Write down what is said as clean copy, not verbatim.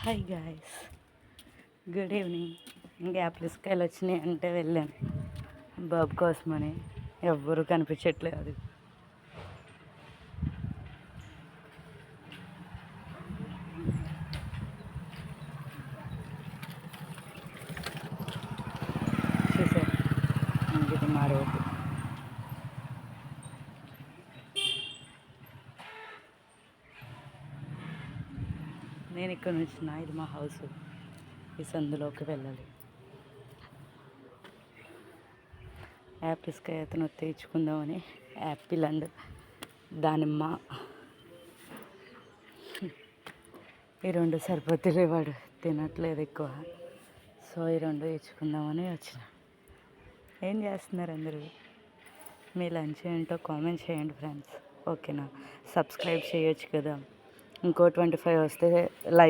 Hi guys, good evening. ఇంకా యాప్లిస్కాయలు వచ్చినాయి అంటే వెళ్ళాను బాబు కోసమని. ఎవ్వరూ కనిపించట్లేదు. అది చూసారు, ఇది మా రోడ్డు. నేను ఇక్కడ నుంచి ఇది మా హౌస్. ఈ సందులోకి వెళ్ళాలి. యాపిల్స్కాయ అతను తెచ్చుకుందామని యాపిల్ అండ్ దానిమ్మ ఈ రెండు సరిపోతులే, వాడు తినట్లేదు ఎక్కువ. సో ఈ రెండు తెచ్చుకుందామని వచ్చిన. ఏం చేస్తున్నారు అందరూ? మీ లంచ్ ఏంటో కామెంట్ చేయండి ఫ్రెండ్స్. ఓకేనా? సబ్స్క్రైబ్ చేయొచ్చు కదా. ఇంకో 25 వస్తే లైక్